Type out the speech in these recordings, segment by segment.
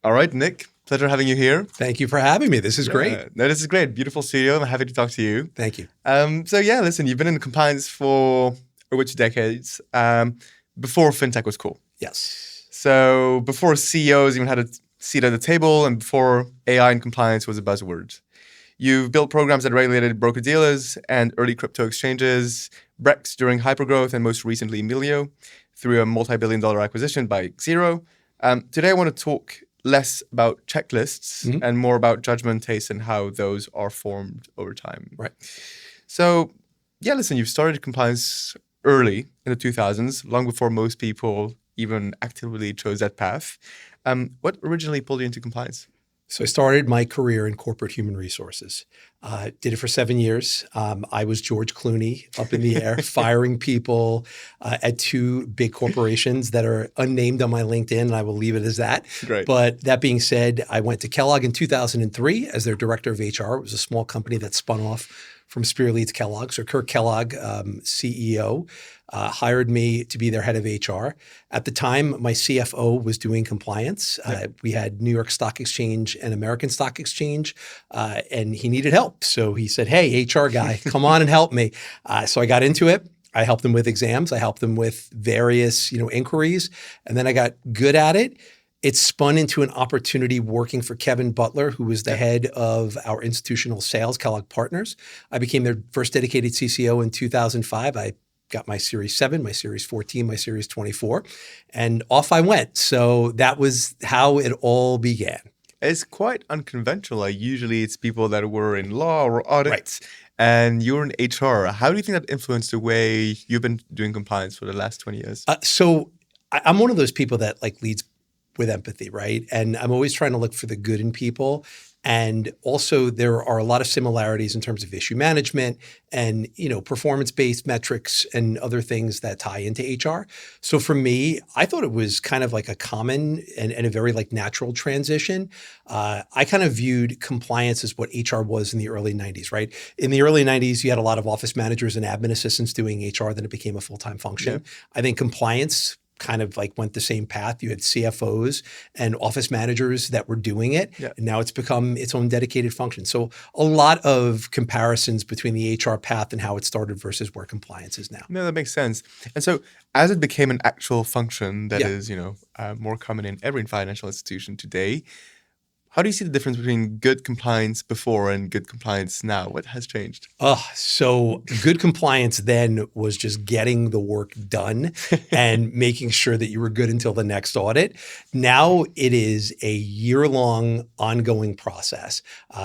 All right, Nick, pleasure having you here. Thank you for having me. This is great. No, this is great. Beautiful studio. I'm happy to talk to you. Thank you. Listen, you've been in compliance for over 2 decades. Before fintech was cool. Yes. So before CEOs even had a seat at the table and before AI and compliance was a buzzword. You've built programs that regulated broker-dealers and early crypto exchanges, Brex during hypergrowth, and most recently Melio through a multi-billion-dollar acquisition by Xero. Today I want to talk less about checklists and more about judgment, taste, and how those are formed over time. Right. So, listen, you've started compliance early in the 2000s, long before most people even actively chose that path. What originally pulled you into compliance? So I started my career in corporate human resources. Did it for 7 years. I was George Clooney up in the air, firing people at two big corporations that are unnamed on my LinkedIn, and I will leave it as that. Great. But that being said, I went to Kellogg in 2003 as their director of HR. It was a small company that spun off from Spear Leeds Kellogg. So Kirk Kellogg, CEO, hired me to be their head of HR. At the time, my CFO was doing compliance. We had New York Stock Exchange and American Stock Exchange, and he needed help. So he said, hey, HR guy, come on and help me. So I got into it. I helped them with exams. I helped them with various, inquiries. And then I got good at it. It spun into an opportunity working for Kevin Butler, who was the head of our institutional sales, Kellogg Partners. I became their first dedicated CCO in 2005. I got my Series 7, my Series 14, my Series 24, and off I went. So that was how it all began. It's quite unconventional. Usually it's people that were in law or audit, and you're in HR. How do you think that influenced the way you've been doing compliance for the last 20 years? So I'm one of those people that leads with empathy, right? And I'm always trying to look for the good in people. And also there are a lot of similarities in terms of issue management and, performance-based metrics and other things that tie into HR. So for me, I thought it was kind of like a common and a very natural transition. I kind of viewed compliance as what HR was in the early 90s, right? In the early 90s, you had a lot of office managers and admin assistants doing HR, then it became a full-time function. Yeah. I think compliance kind of went the same path. You had CFOs and office managers that were doing it. Yeah. And now it's become its own dedicated function. So a lot of comparisons between the HR path and how it started versus where compliance is now. No, that makes sense. And so as it became an actual function that is, more common in every financial institution today, how do you see the difference between good compliance before and good compliance now? What has changed? So good compliance then was just getting the work done and making sure that you were good until the next audit. Now it is a year-long ongoing process.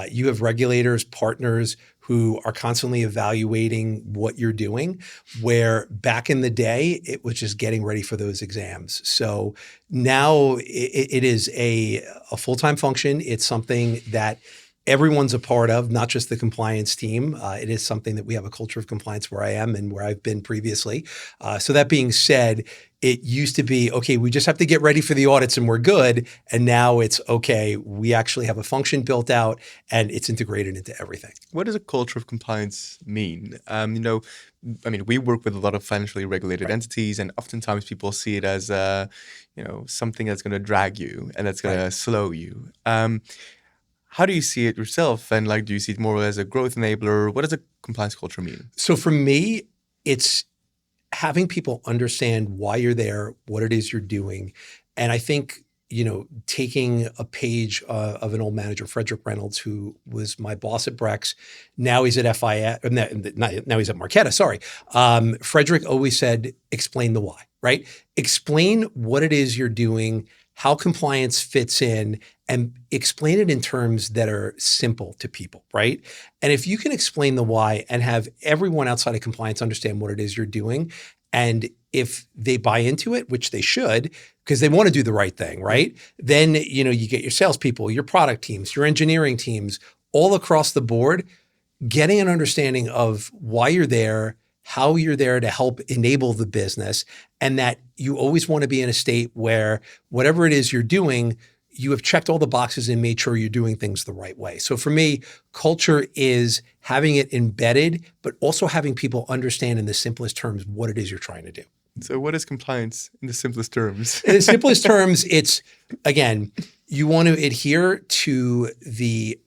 You have regulators, partners who are constantly evaluating what you're doing, where back in the day, it was just getting ready for those exams. So now it is a full-time function. It's something that everyone's a part of, not just the compliance team. It is something that we have a culture of compliance where I am and where I've been previously. So that being said, it used to be, okay, we just have to get ready for the audits and we're good. And now it's, okay, we actually have a function built out and it's integrated into everything. What does a culture of compliance mean? We work with a lot of financially regulated entities, and oftentimes people see it as, something that's going to drag you and that's going to slow you. How do you see it yourself? And do you see it more as a growth enabler? What does a compliance culture mean? So for me, it's having people understand why you're there, what it is you're doing. And I think, taking a page of an old manager, Frederick Reynolds, who was my boss at Brex. Now he's at FIS, now he's at Marqeta, sorry. Frederick always said, explain the why, right? Explain what it is you're doing, how compliance fits in, and explain it in terms that are simple to people, right? And if you can explain the why and have everyone outside of compliance understand what it is you're doing, and if they buy into it, which they should, because they want to do the right thing, right? Then, you get your salespeople, your product teams, your engineering teams, all across the board, getting an understanding of why you're there, how you're there to help enable the business, and that you always want to be in a state where whatever it is you're doing, you have checked all the boxes and made sure you're doing things the right way. So for me, culture is having it embedded, but also having people understand in the simplest terms what it is you're trying to do. So what is compliance in the simplest terms? In the simplest terms, it's, again, You want to adhere to the,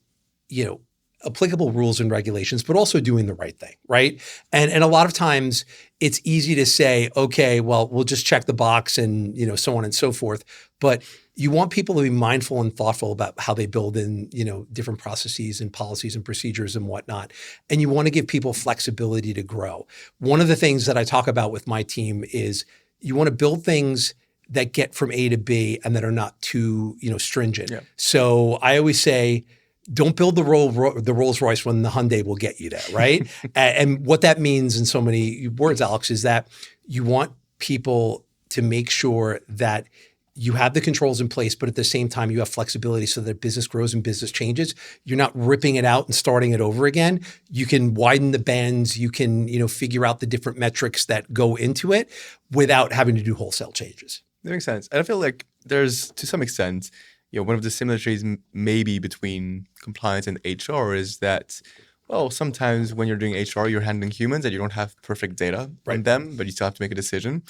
applicable rules and regulations, but also doing the right thing, right? And a lot of times it's easy to say, okay, well, we'll just check the box and, so on and so forth. But you want people to be mindful and thoughtful about how they build in, different processes and policies and procedures and whatnot. And you want to give people flexibility to grow. One of the things that I talk about with my team is you want to build things that get from A to B and that are not too, stringent. Yeah. So I always say, don't build the Rolls Royce when the Hyundai will get you there, right? And what that means in so many words, Alex, is that you want people to make sure that you have the controls in place, but at the same time, you have flexibility so that business grows and business changes. You're not ripping it out and starting it over again. You can widen the bands. You can, figure out the different metrics that go into it without having to do wholesale changes. That makes sense. And I feel like there's, to some extent, one of the similarities maybe between compliance and HR is that, well, sometimes when you're doing HR, you're handling humans and you don't have perfect data from them, but you still have to make a decision.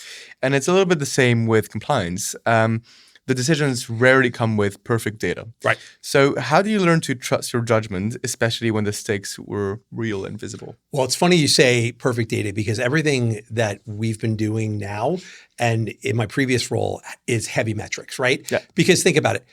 And it's a little bit the same with compliance. The decisions rarely come with perfect data. Right. So how do you learn to trust your judgment, especially when the stakes were real and visible? Well, it's funny you say perfect data because everything that we've been doing now and in my previous role is heavy metrics, right? Yeah. Because think about it.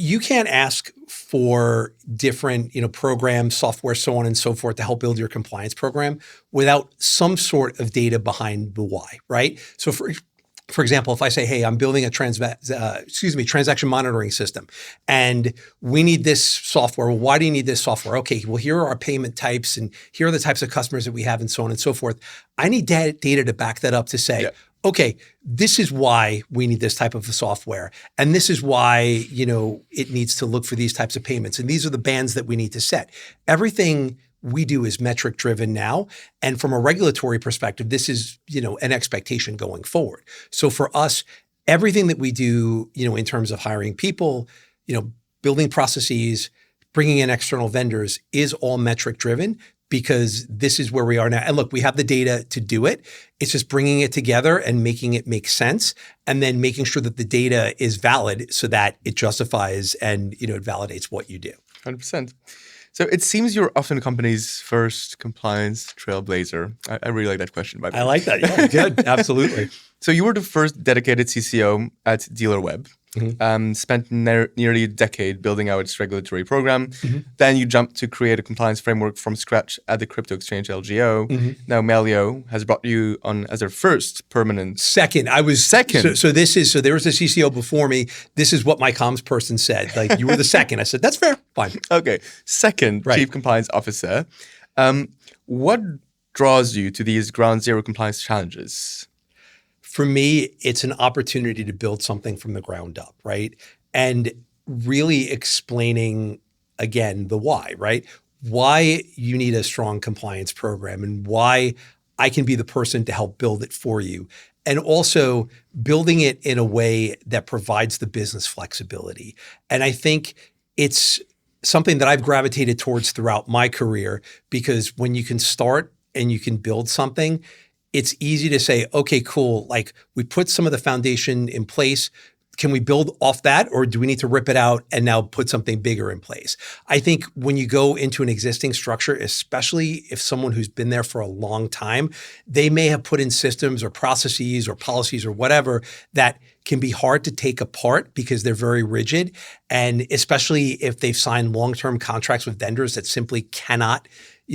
You can't ask for different, programs, software, so on and so forth to help build your compliance program without some sort of data behind the why, right? So for example, if I say, hey, I'm building a transaction monitoring system and we need this software. Well, why do you need this software? Okay, well, here are our payment types and here are the types of customers that we have and so on and so forth. I need data to back that up to say, okay, this is why we need this type of software. And this is why, it needs to look for these types of payments. And these are the bands that we need to set. Everything we do is metric driven now. And from a regulatory perspective, this is, an expectation going forward. So for us, everything that we do, in terms of hiring people, building processes, bringing in external vendors is all metric driven because this is where we are now. And look, we have the data to do it. It's just bringing it together and making it make sense and then making sure that the data is valid so that it justifies and, it validates what you do. 100%. So it seems you're often a company's first compliance trailblazer. I really like that question, by the way. I like that. Yeah, good. Absolutely. So you were the first dedicated CCO at DealerWeb. Spent nearly a decade building out its regulatory program. Then you jumped to create a compliance framework from scratch at the crypto exchange LGO. Now Melio has brought you on as their first permanent. Second. I was second. So there was a CCO before me. This is what my comms person said. Like, you were the second. I said, that's fair. Fine. Okay. Second Chief Compliance Officer. What draws you to these ground zero compliance challenges? For me, it's an opportunity to build something from the ground up, right? And really explaining, again, the why, right? Why you need a strong compliance program and why I can be the person to help build it for you. And also building it in a way that provides the business flexibility. And I think it's something that I've gravitated towards throughout my career because when you can start and you can build something, it's easy to say, okay, cool. Like, we put some of the foundation in place. Can we build off that, or do we need to rip it out and now put something bigger in place? I think when you go into an existing structure, especially if someone who's been there for a long time, they may have put in systems or processes or policies or whatever that can be hard to take apart because they're very rigid. And especially if they've signed long-term contracts with vendors that simply cannot,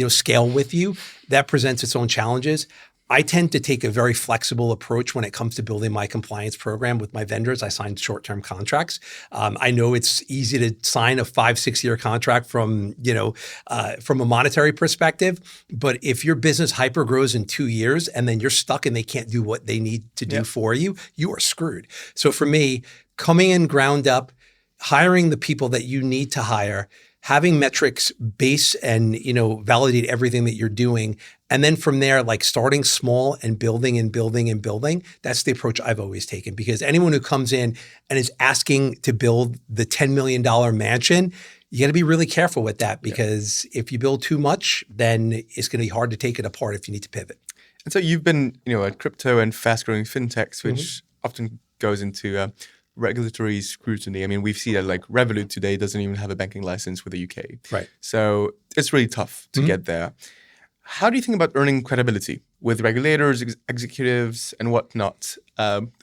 scale with you, that presents its own challenges. I tend to take a very flexible approach when it comes to building my compliance program with my vendors. I signed short-term contracts. I know it's easy to sign a 5-6 year contract from a monetary perspective, but if your business hyper grows in 2 years and then you're stuck and they can't do what they need to do for you, you are screwed. So for me, coming in ground up, hiring the people that you need to hire, having metrics base and, validate everything that you're doing. And then from there, like starting small and building and building and building, that's the approach I've always taken. Because anyone who comes in and is asking to build the $10 million mansion, you got to be really careful with that because if you build too much, then it's going to be hard to take it apart if you need to pivot. And so you've been, at crypto and fast growing fintechs, which often goes into regulatory scrutiny. I mean, we've seen that like Revolut today doesn't even have a banking license with the UK. Right. So it's really tough to get there. How do you think about earning credibility with regulators, executives, and whatnot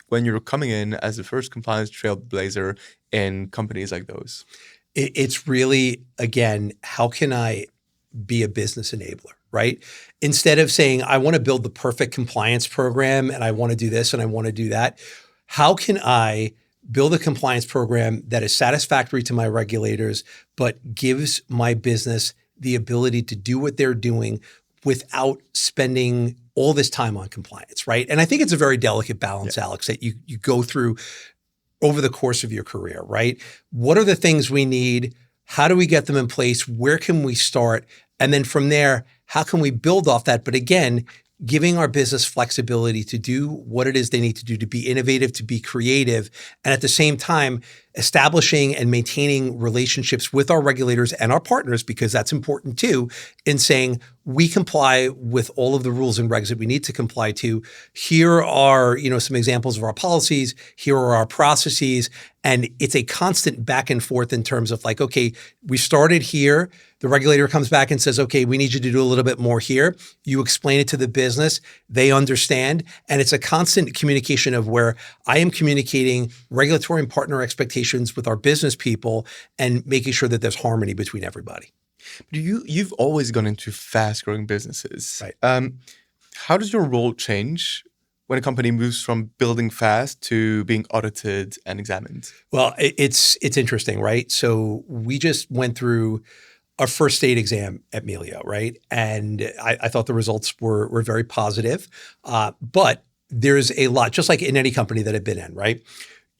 when you're coming in as the first compliance trailblazer in companies like those? It's really, again, how can I be a business enabler, right? Instead of saying, I want to build the perfect compliance program and I want to do this and I want to do that, how can I build a compliance program that is satisfactory to my regulators, but gives my business the ability to do what they're doing without spending all this time on compliance, right? And I think it's a very delicate balance, Alex, that you go through over the course of your career, right? What are the things we need? How do we get them in place? Where can we start? And then from there, how can we build off that? But again, giving our business flexibility to do what it is they need to do, to be innovative, to be creative, and at the same time, establishing and maintaining relationships with our regulators and our partners, because that's important too, in saying we comply with all of the rules and regs that we need to comply to. Here are, some examples of our policies. Here are our processes. And it's a constant back and forth in terms of like, okay, we started here. The regulator comes back and says, okay, we need you to do a little bit more here. You explain it to the business. They understand. And it's a constant communication of where I am communicating regulatory and partner expectations with our business people and making sure that there's harmony between everybody. But you've always gone into fast-growing businesses. Right. How does your role change when a company moves from building fast to being audited and examined? Well, it's interesting, right? So we just went through our first state exam at Melio, right? And I thought the results were very positive. But there's a lot, just like in any company that I've been in, right?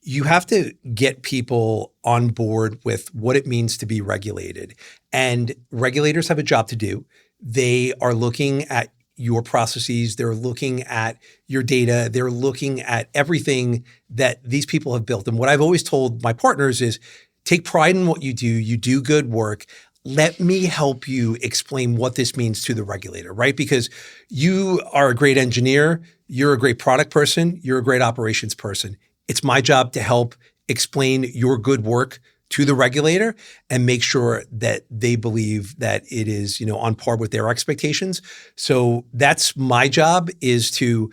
You have to get people on board with what it means to be regulated. And regulators have a job to do. They are looking at your processes. They're looking at your data. They're looking at everything that these people have built. And what I've always told my partners is take pride in what you do. You do good work. Let me help you explain what this means to the regulator, right? Because you are a great engineer. You're a great product person. You're a great operations person. It's my job to help explain your good work to the regulator and make sure that they believe that it is, on par with their expectations. So that's my job, is to,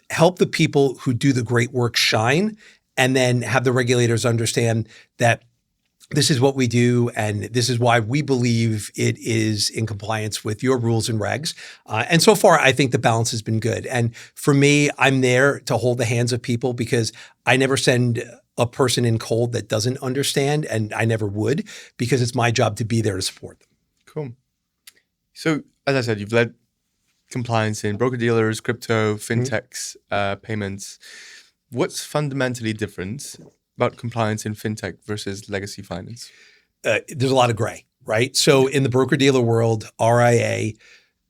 help the people who do the great work shine, and then have the regulators understand that this is what we do, and this is why we believe it is in compliance with your rules and regs. And so far, I think the balance has been good. And for me, I'm there to hold the hands of people, because I never send a person in cold that doesn't understand, and I never would, because it's my job to be there to support them. Cool. So, as I said, you've led compliance in broker-dealers, crypto, fintechs, payments. What's fundamentally different about compliance in fintech versus legacy finance? There's a lot of gray, right? So in the broker-dealer world, RIA,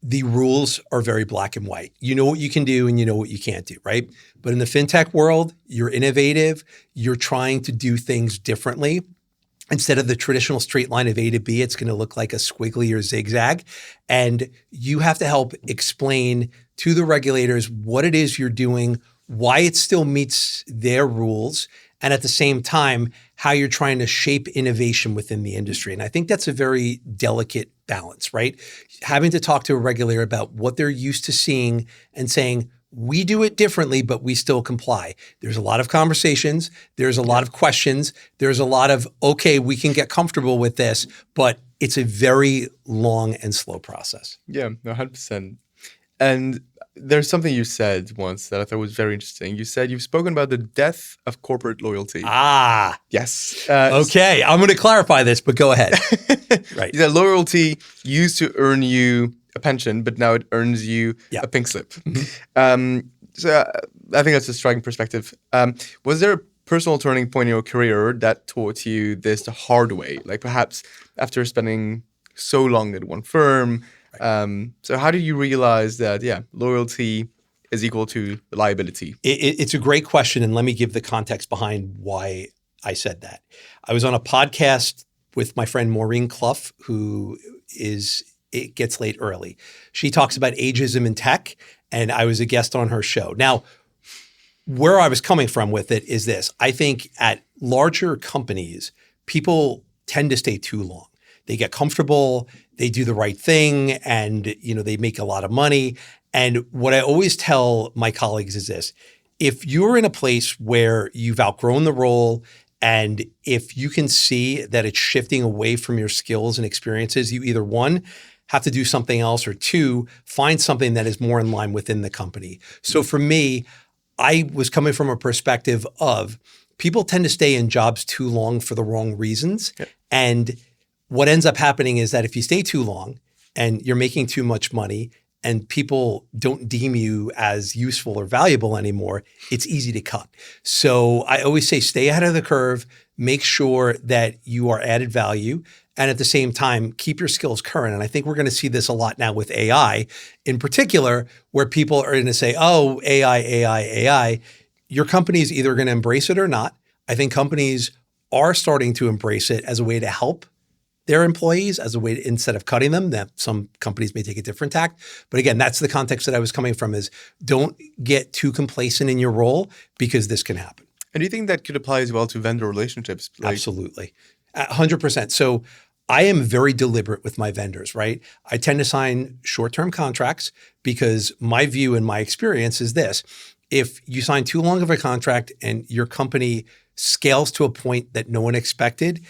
the rules are very black and white. You know what you can do and you know what you can't do, right? But in the fintech world, you're innovative. You're trying to do things differently. Instead of the traditional straight line of A to B, it's going to look like a squiggly or zigzag. And you have to help explain to the regulators what it is you're doing, why it still meets their rules, and at the same time, how you're trying to shape innovation within the industry. And I think that's a very delicate balance, right? Having to talk to a regulator about what they're used to seeing and saying, we do it differently, but we still comply. There's a lot of conversations. There's a lot of questions. There's a lot of, okay, we can get comfortable with this, but it's a very long and slow process. Yeah, 100%. And there's something you said once that I thought was very interesting. You said you've spoken about the death of corporate loyalty. Ah. Yes. Okay, I'm going to clarify this, but go ahead. Right. You said loyalty used to earn you a pension, but now it earns you a pink slip. So I think that's a striking perspective. Was there a personal turning point in your career that taught you this the hard way? Like perhaps after spending so long at one firm. So how did you realize that, loyalty is equal to liability? It's a great question. And let me give the context behind why I said that. I was on a podcast with my friend Maureen Clough, who It Gets Late Early. She talks about ageism in tech, and I was a guest on her show. Now, where I was coming from with it is this. I think at larger companies, people tend to stay too long. They get comfortable, they do the right thing, and they make a lot of money. And what I always tell my colleagues is this: if you're in a place where you've outgrown the role, and if you can see that it's shifting away from your skills and experiences, you either one, have to do something else, or two, find something that is more in line within the company. So for me, I was coming from a perspective of people tend to stay in jobs too long for the wrong reasons. Yep. And what ends up happening is that if you stay too long and you're making too much money and people don't deem you as useful or valuable anymore, it's easy to cut. So I always say stay ahead of the curve, make sure that you are added value, and at the same time, keep your skills current. And I think we're going to see this a lot now with AI in particular, where people are going to say, oh, AI, AI, AI. Your company is either going to embrace it or not. I think companies are starting to embrace it as a way to help their employees, as a way to, instead of cutting them. That some companies may take a different tack. But again, that's the context that I was coming from, is don't get too complacent in your role, because this can happen. And do you think that could apply as well to vendor relationships? Absolutely. 100%. So I am very deliberate with my vendors, right? I tend to sign short-term contracts because my view and my experience is this: if you sign too long of a contract and your company scales to a point that no one expected,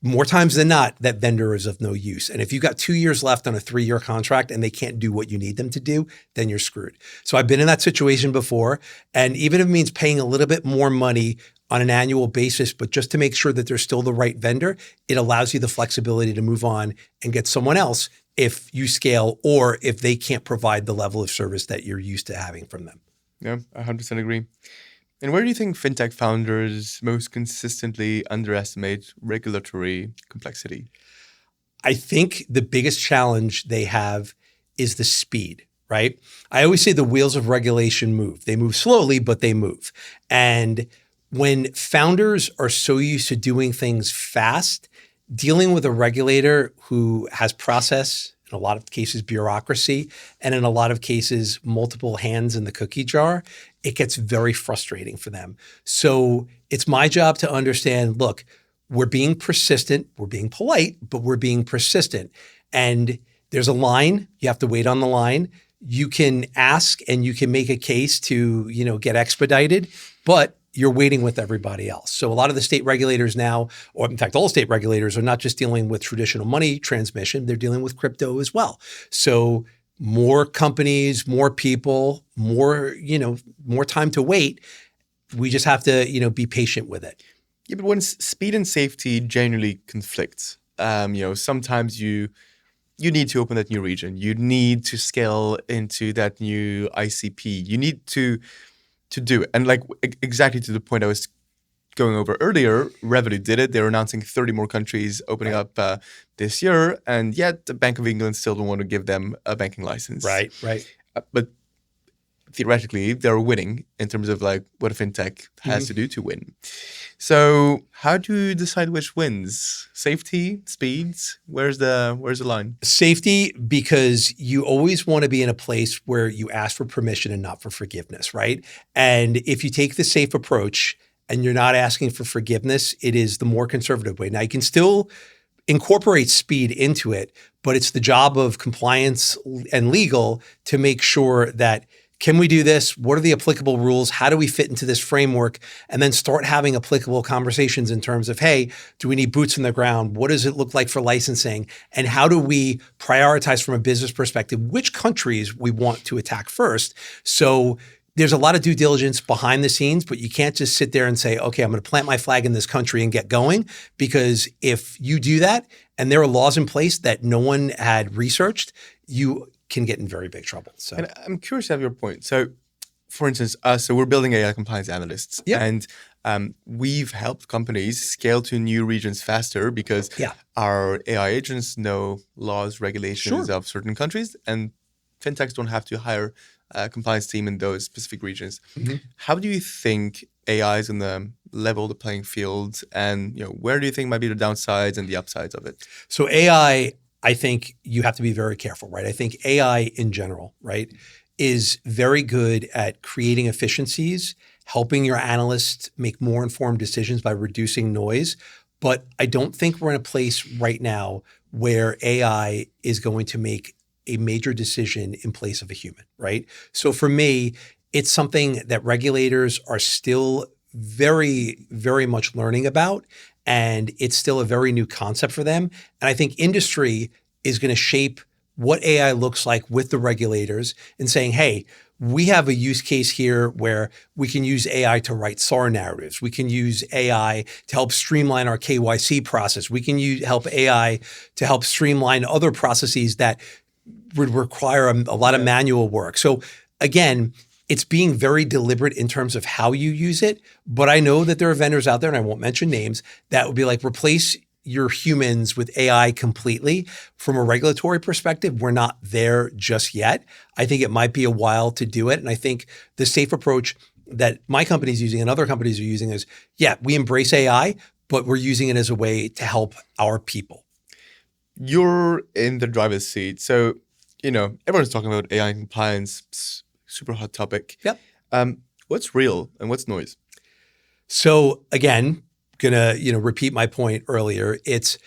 more times than not, that vendor is of no use. And if you've got 2 years left on a 3-year contract and they can't do what you need them to do, then you're screwed. So I've been in that situation before. And even if it means paying a little bit more money on an annual basis, but just to make sure that they're still the right vendor, it allows you the flexibility to move on and get someone else if you scale, or if they can't provide the level of service that you're used to having from them. Yeah, 100% agree. And where do you think fintech founders most consistently underestimate regulatory complexity? I think the biggest challenge they have is the speed, right? I always say the wheels of regulation move. They move slowly, but they move. And when founders are so used to doing things fast, dealing with a regulator who has process, in a lot of cases bureaucracy, and in a lot of cases multiple hands in the cookie jar, it gets very frustrating for them. So it's my job to understand, look, we're being persistent, we're being polite, but we're being persistent. And there's a line, you have to wait on the line. You can ask and you can make a case to, get expedited, but you're waiting with everybody else. So a lot of the state regulators now, or in fact, all state regulators, are not just dealing with traditional money transmission, they're dealing with crypto as well. So more companies, more people, more time to wait. We just have to, be patient with it. Yeah, but when speed and safety generally conflict, sometimes you need to open that new region. You need to scale into that new ICP. You need to do it. And exactly to the point I was going over earlier, Revolut did it. They're announcing 30 more countries opening up this year. And yet the Bank of England still don't want to give them a banking license. Right. But theoretically, they're winning in terms of what a fintech has to do to win. So how do you decide which wins? Safety, speeds? Where's the line? Safety, because you always want to be in a place where you ask for permission and not for forgiveness, right? And if you take the safe approach and you're not asking for forgiveness, it is the more conservative way. Now, you can still incorporate speed into it, but it's the job of compliance and legal to make sure that, can we do this? What are the applicable rules? How do we fit into this framework? And then start having applicable conversations in terms of, hey, do we need boots on the ground? What does it look like for licensing? And how do we prioritize from a business perspective which countries we want to attack first? So there's a lot of due diligence behind the scenes, but you can't just sit there and say, okay, I'm going to plant my flag in this country and get going. Because if you do that and there are laws in place that no one had researched, you can get in very big trouble. So, and I'm curious to have your point. So, for instance, so we're building AI compliance analysts, and we've helped companies scale to new regions faster because our AI agents know laws, regulations of certain countries, and fintechs don't have to hire a compliance team in those specific regions. How do you think AI is going to level the playing field, and where do you think might be the downsides and the upsides of it? So AI, I think you have to be very careful, right? I think AI in general, right, is very good at creating efficiencies. helping your analysts make more informed decisions by reducing noise. But I don't think we're in a place right now where AI is going to make a major decision in place of a human, right? So for me, it's something that regulators are still very, very much learning about, and it's still a very new concept for them. And I think industry is going to shape what AI looks like with the regulators and saying, hey, we have a use case here where we can use AI to write SAR narratives. We can use AI to help streamline our KYC process. We can help AI to help streamline other processes that would require a lot of manual work. So again, it's being very deliberate in terms of how you use it. But I know that there are vendors out there, and I won't mention names, that would be like, replace your humans with AI completely. From a regulatory perspective, we're not there just yet. I think it might be a while to do it. And I think the safe approach that my company is using and other companies are using is, yeah, we embrace AI, but we're using it as a way to help our people. You're in the driver's seat. So, everyone's talking about AI and compliance, super hot topic. Yep. What's real and what's noise? So again, gonna repeat my point earlier. It's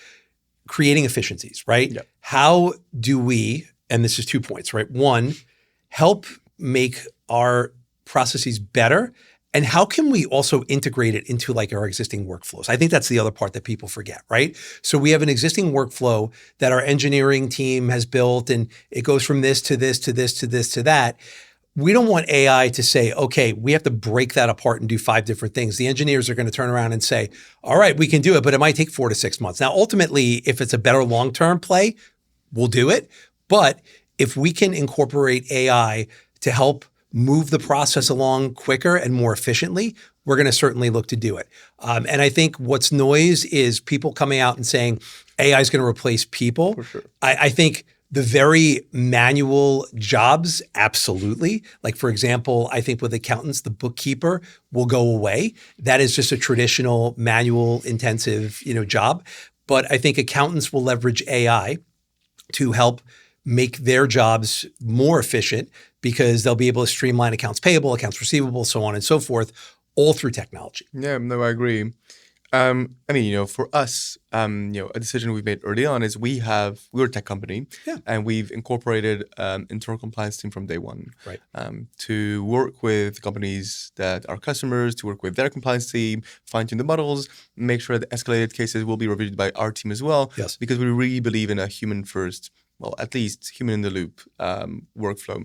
creating efficiencies, right? Yep. How do we, and this is 2 points, right? One, help make our processes better. And how can we also integrate it into like our existing workflows? I think that's the other part that people forget, right? So we have an existing workflow that our engineering team has built, and it goes from this to this to this to this to that. We don't want AI to say, okay, we have to break that apart and do 5 different things. The engineers are going to turn around and say, all right, we can do it, but it might take 4 to 6 months. Now, ultimately, if it's a better long-term play, we'll do it. But if we can incorporate AI to help move the process along quicker and more efficiently, we're going to certainly look to do it. And I think what's noise is people coming out and saying AI is going to replace people. For sure. I think the very manual jobs, absolutely. Like, for example, I think with accountants, the bookkeeper will go away. That is just a traditional manual intensive, job. But I think accountants will leverage AI to help make their jobs more efficient because they'll be able to streamline accounts payable, accounts receivable, so on and so forth, all through technology. Yeah, no, I agree. For us, a decision we've made early on is we're a tech company, and we've incorporated internal compliance team from day one, right? To work with companies that are customers, to work with their compliance team, fine tune the models, make sure that escalated cases will be reviewed by our team as well. Yes, because we really believe in a human first, well, at least human in the loop workflow.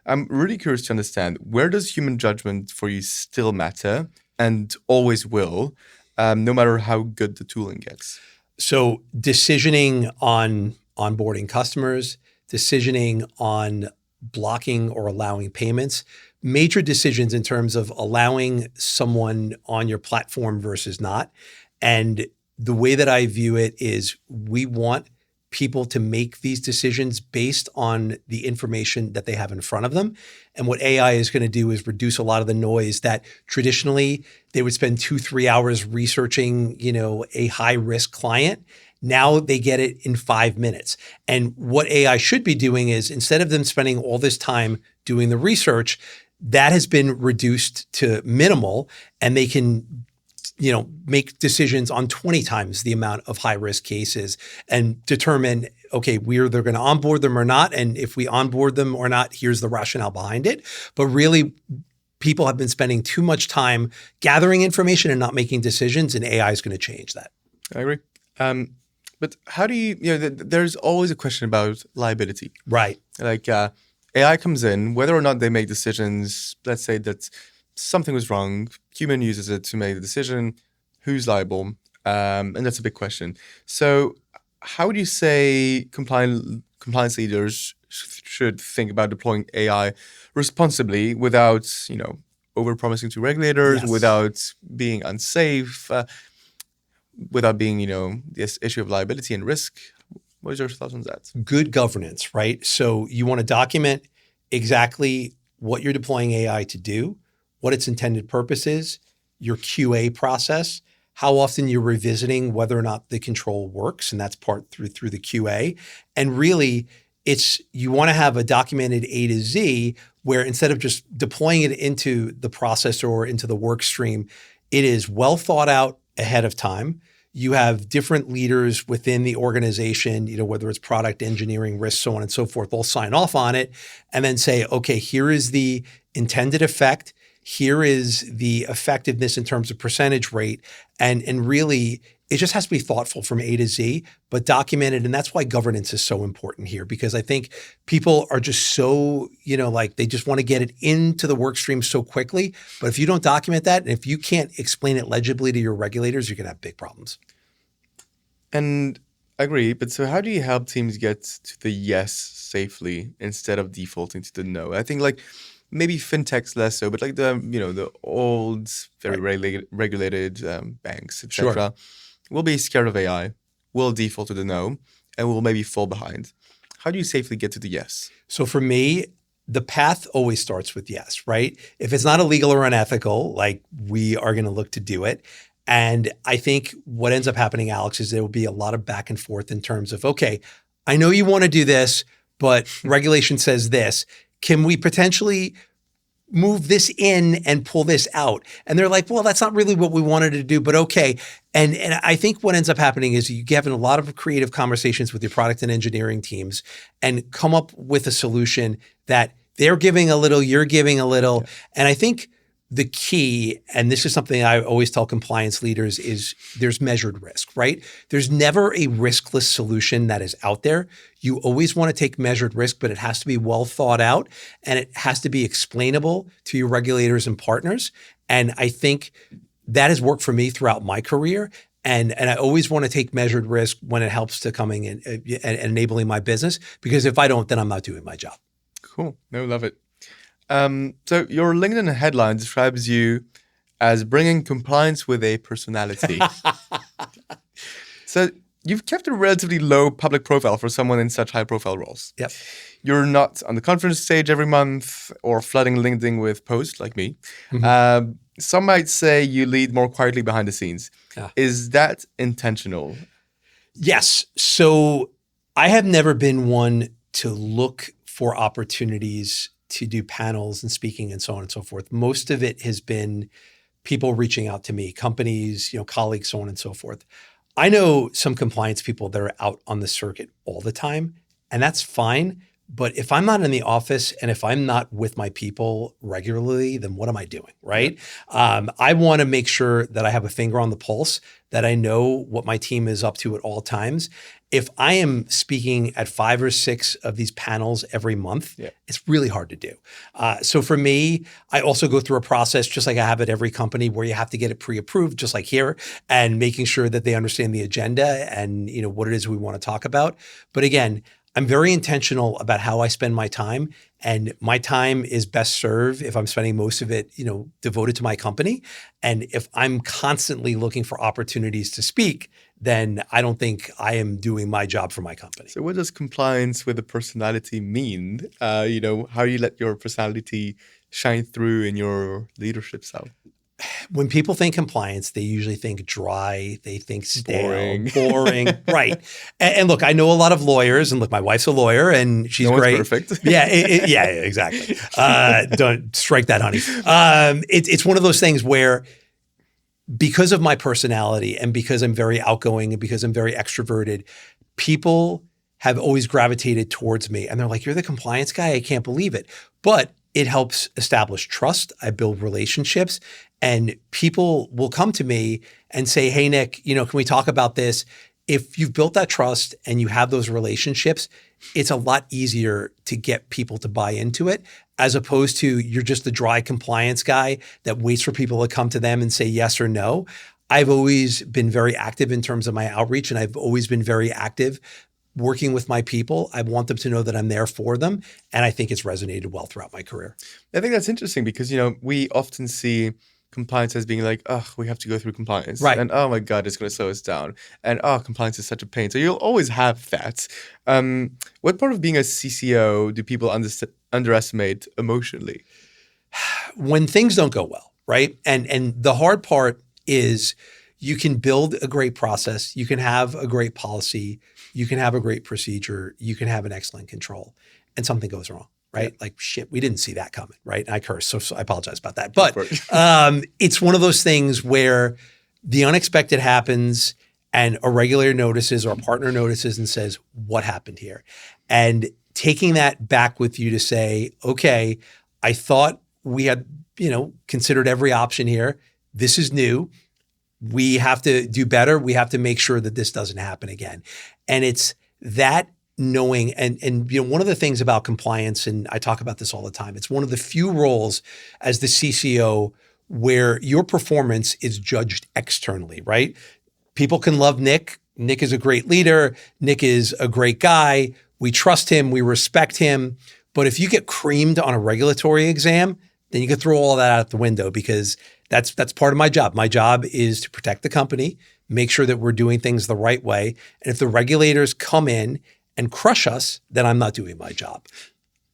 I'm really curious to understand, where does human judgment for you still matter and always will? No matter how good the tooling gets. So decisioning on onboarding customers, decisioning on blocking or allowing payments, major decisions in terms of allowing someone on your platform versus not. And the way that I view it is, we want people to make these decisions based on the information that they have in front of them. And what AI is going to do is reduce a lot of the noise that traditionally they would spend 2-3 hours researching, a high risk client. Now they get it in 5 minutes. And what AI should be doing is, instead of them spending all this time doing the research, that has been reduced to minimal, and they can make decisions on 20 times the amount of high-risk cases and determine, okay, we're either going to onboard them or not. And if we onboard them or not, here's the rationale behind it. But really, people have been spending too much time gathering information and not making decisions, and AI is going to change that. I agree. But how do there's always a question about liability. Right. Like AI comes in, whether or not they make decisions, let's say that something was wrong, human uses it to make the decision, who's liable? And that's a big question. So how would you say compliance leaders should think about deploying AI responsibly without, over-promising to regulators, Yes, without being unsafe, without being, this issue of liability and risk? What is your thoughts on that? good governance, right? So you want to document exactly what you're deploying AI to do, what its intended purpose is, your QA process, how often you're revisiting whether or not the control works, and that's part through the QA. And really, you want to have a documented A to Z, where instead of just deploying it into the process or into the work stream, it is well thought out ahead of time. You have different leaders within the organization, whether it's product, engineering, risk, so on and so forth, all sign off on it and then say, okay, here is the intended effect. Here is the effectiveness in terms of percentage rate. And really, it just has to be thoughtful from A to Z, but documented. And that's why governance is so important here, because I think people are just so, they just want to get it into the work stream so quickly. But if you don't document that, and if you can't explain it legibly to your regulators, you're going to have big problems. And I agree. But so how do you help teams get to the yes safely instead of defaulting to the no? I think maybe fintech's less so, but the old, very regulated banks, etc. Sure. Will be scared of AI, will default to the no, and will maybe fall behind. How do you safely get to the yes? So for me, the path always starts with yes, right? If it's not illegal or unethical, we are going to look to do it. And I think what ends up happening, Alex, is there will be a lot of back and forth in terms of, okay, I know you want to do this, but regulation says this. Can we potentially move this in and pull this out? And they're like, well, that's not really what we wanted to do, but okay. And I think what ends up happening is you get in a lot of creative conversations with your product and engineering teams and come up with a solution that they're giving a little, you're giving a little. Yeah. And I think the key, and this is something I always tell compliance leaders, is there's measured risk, right? There's never a riskless solution that is out there. You always want to take measured risk, but it has to be well thought out and it has to be explainable to your regulators and partners. And I think that has worked for me throughout my career. And I always want to take measured risk when it helps to coming in and enabling my business, because if I don't, then I'm not doing my job. Cool. No, love it. So your LinkedIn headline describes you as bringing compliance with a personality. So you've kept a relatively low public profile for someone in such high profile roles. Yep. You're not on the conference stage every month or flooding LinkedIn with posts like me. Mm-hmm. Some might say you lead more quietly behind the scenes. Yeah. Is that intentional? Yes. So I have never been one to look for opportunities to do panels and speaking and so on and so forth. Most of it has been people reaching out to me, companies, colleagues, so on and so forth. I know some compliance people that are out on the circuit all the time, and that's fine. But if I'm not in the office and if I'm not with my people regularly, then what am I doing, right? I want to make sure that I have a finger on the pulse, that I know what my team is up to at all times. If I am speaking at 5 or 6 of these panels every month, it's really hard to do. So for me, I also go through a process just like I have at every company where you have to get it pre-approved, just like here, and making sure that they understand the agenda and what it is we want to talk about. But again, I'm very intentional about how I spend my time, and my time is best served if I'm spending most of it, devoted to my company. And if I'm constantly looking for opportunities to speak, then I don't think I am doing my job for my company. So what does compliance with a personality mean? How do you let your personality shine through in your leadership style? When people think compliance, they usually think dry, they think stale, boring. Right. And look, I know a lot of lawyers, and look, my wife's a lawyer and she's great. Perfect. Yeah, exactly. Don't strike that, honey. It's one of those things where, because of my personality and because I'm very outgoing and because I'm very extroverted, people have always gravitated towards me. And they're like, you're the compliance guy? I can't believe it. But it helps establish trust. I build relationships, and people will come to me and say, hey, Nick, can we talk about this? If you've built that trust and you have those relationships, it's a lot easier to get people to buy into it, as opposed to you're just the dry compliance guy that waits for people to come to them and say yes or no. I've always been very active in terms of my outreach, and I've always been very active working with my people. I want them to know that I'm there for them. And I think it's resonated well throughout my career. I think that's interesting because, we often see compliance as being like, oh, we have to go through compliance. Right. And oh my God, it's going to slow us down. And oh, compliance is such a pain. So you'll always have that. What part of being a CCO do people underestimate emotionally? When things don't go well, right? And the hard part is you can build a great process, you can have a great policy, you can have a great procedure, you can have an excellent control, and something goes wrong, right? Like, shit, we didn't see that coming, right? And I curse, so I apologize about that. But it's one of those things where the unexpected happens and a regulator notices or a partner notices and says, what happened here? And taking that back with you to say, okay, I thought we had, considered every option here. This is new. We have to do better. We have to make sure that this doesn't happen again. And it's that knowing, and one of the things about compliance, and I talk about this all the time, it's one of the few roles as the CCO where your performance is judged externally, right? People can love Nick. Nick is a great leader. Nick is a great guy. We trust him. We respect him. But if you get creamed on a regulatory exam, then you can throw all that out the window, because that's part of my job. My job is to protect the company, make sure that we're doing things the right way. And if the regulators come in and crush us, then I'm not doing my job.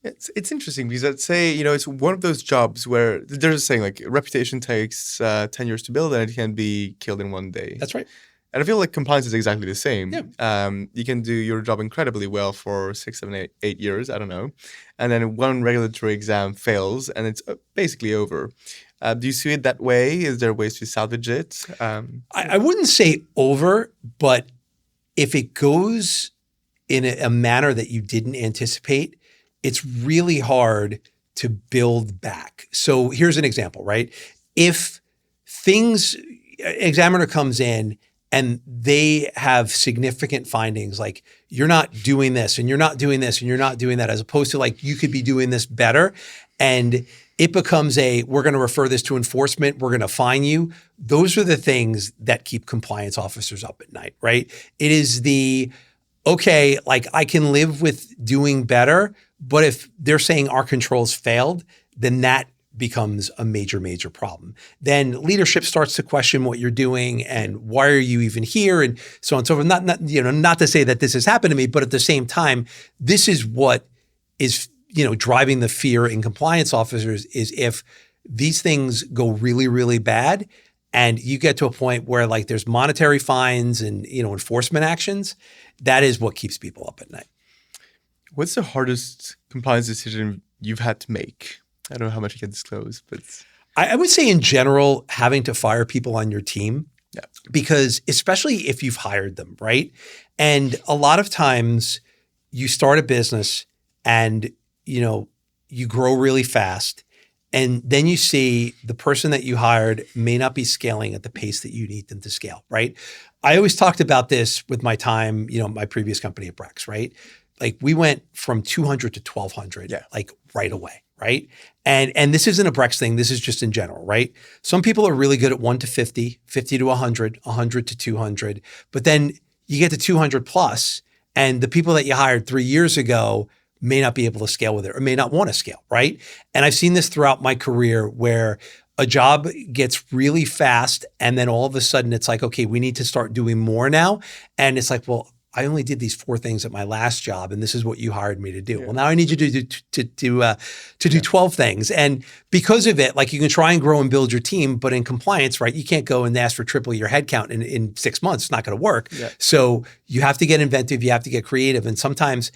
It's interesting because I'd say, it's one of those jobs where there's a saying like reputation takes 10 years to build and it can be killed in one day. That's right. And I feel like compliance is exactly the same. Yeah. You can do your job incredibly well for 6, 7, 8 years, I don't know. And then one regulatory exam fails and it's basically over. Do you see it that way? Is there ways to salvage it? I wouldn't say over, but if it goes in a manner that you didn't anticipate, it's really hard to build back. So here's an example, right? If examiner comes in and they have significant findings like you're not doing this and you're not doing this and you're not doing that, as opposed to like you could be doing this better, and it becomes we're going to refer this to enforcement, we're going to fine you. Those are the things that keep compliance officers up at night, right? It is okay, like I can live with doing better, but if they're saying our controls failed, then that becomes a major, major problem. Then leadership starts to question what you're doing and why are you even here, and so on and so forth. Not to say that this has happened to me, but at the same time, this is what is driving the fear in compliance officers, is if these things go really, really bad and you get to a point where like there's monetary fines and enforcement actions, that is what keeps people up at night. What's the hardest compliance decision you've had to make? I don't know how much you can disclose, but I would say in general, having to fire people on your team, because especially if you've hired them, right? And a lot of times you start a business and, you grow really fast, and then you see the person that you hired may not be scaling at the pace that you need them to scale, right? I always talked about this with my time, my previous company at Brex, right? Like we went from 200 to 1,200, like right away, right? And this isn't a Brex thing. This is just in general, right? Some people are really good at 1 to 50, 50 to 100, 100 to 200. But then you get to 200 plus, and the people that you hired 3 years ago may not be able to scale with it or may not want to scale, right? And I've seen this throughout my career where a job gets really fast and then all of a sudden it's like, okay, we need to start doing more now. And it's like, well, I only did these 4 things at my last job, and this is what you hired me to do. Yeah. Well, now I need you to do 12 things. And because of it, like you can try and grow and build your team, but in compliance, right, you can't go and ask for triple your headcount in 6 months. It's not going to work. Yeah. So you have to get inventive. You have to get creative. And sometimes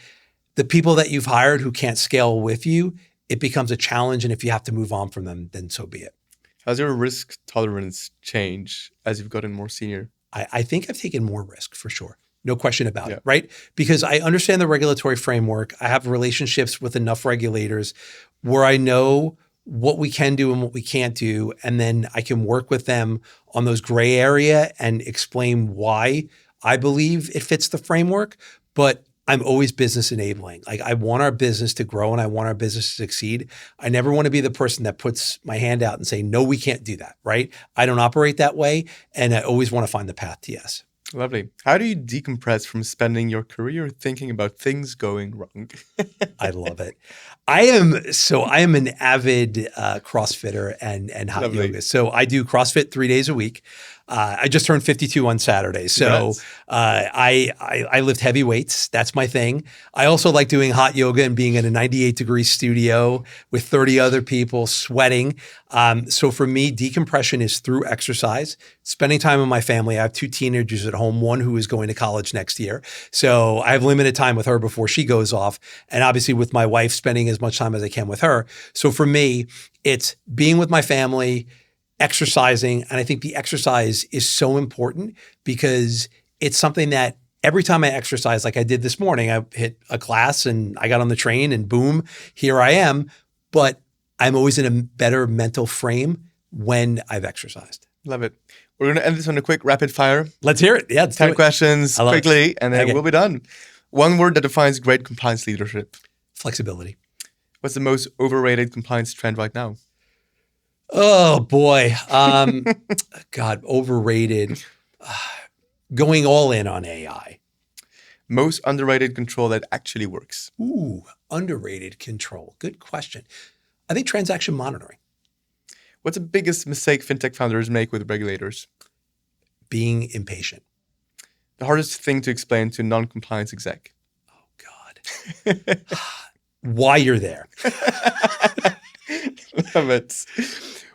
the people that you've hired who can't scale with you, it becomes a challenge. And if you have to move on from them, then so be it. How's your risk tolerance change as you've gotten more senior? I think I've taken more risk for sure. No question about it, right? Because I understand the regulatory framework. I have relationships with enough regulators where I know what we can do and what we can't do. And then I can work with them on those gray area and explain why I believe it fits the framework. But I'm always business enabling. Like I want our business to grow and I want our business to succeed. I never want to be the person that puts my hand out and say, no, we can't do that, right? I don't operate that way. And I always want to find the path to yes. Lovely. How do you decompress from spending your career thinking about things going wrong? I love it. I am an avid CrossFitter and hot yoga. So I do CrossFit 3 days a week. I just turned 52 on Saturday. So I lift heavy weights. That's my thing. I also like doing hot yoga and being in a 98-degree studio with 30 other people sweating. So for me, decompression is through exercise, spending time with my family. I have 2 teenagers at home, one who is going to college next year. So I have limited time with her before she goes off. And obviously with my wife, spending as as much time as I can with her. So for me, it's being with my family, exercising. And I think the exercise is so important because it's something that every time I exercise, like I did this morning, I hit a class and I got on the train and boom, here I am. But I'm always in a better mental frame when I've exercised. Love it. We're going to end this on a quick rapid fire. Let's hear it. Yeah, let's 10 do it. questions quickly, and then Okay. we'll be done. One word that defines great compliance leadership. Flexibility. What's the most overrated compliance trend right now? Oh boy. God, overrated. Going all in on AI. Most underrated control that actually works. Ooh, underrated control. Good question. I think transaction monitoring. What's the biggest mistake fintech founders make with regulators? Being impatient. The hardest thing to explain to a non-compliance exec. Oh God. Why you're there. Love it.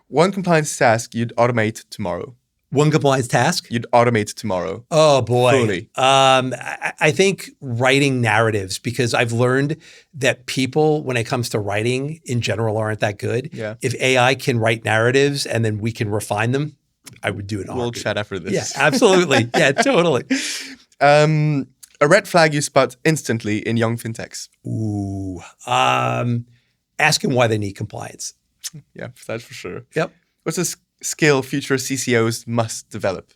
One compliance task you'd automate tomorrow. One compliance task. You'd automate tomorrow. Oh boy. Fully. I think writing narratives, because I've learned that people, when it comes to writing in general, aren't that good. Yeah. If AI can write narratives and then we can refine them, I would do it. We'll chat after this. Yeah, absolutely. Yeah, totally. A red flag you spot instantly in young fintechs. Ooh. Asking why they need compliance. Yeah, that's for sure. Yep. What's a skill future CCOs must develop?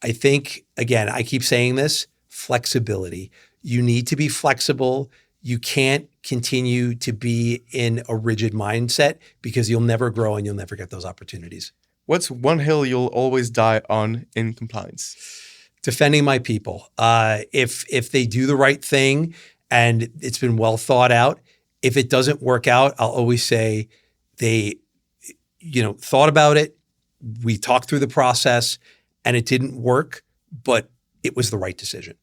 I think, again, I keep saying this, flexibility. You need to be flexible. You can't continue to be in a rigid mindset because you'll never grow and you'll never get those opportunities. What's one hill you'll always die on in compliance? Defending my people. If they do the right thing and it's been well thought out, if it doesn't work out, I'll always say they, thought about it. We talked through the process and it didn't work, but it was the right decision.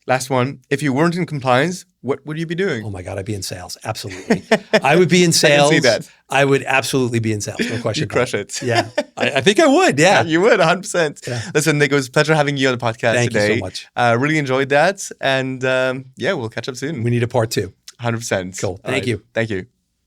Last one. If you weren't in compliance, what would you be doing? Oh my God, I'd be in sales. Absolutely. I would be in sales. I can see that. I would absolutely be in sales. No question. You crush it. Yeah. I think I would. Yeah. You would, 100%. Yeah. Listen, Nick, it was a pleasure having you on the podcast Thank today. you so much. Really enjoyed that. And we'll catch up soon. We need a part 2. 100%. Cool. Thank you. Thank you.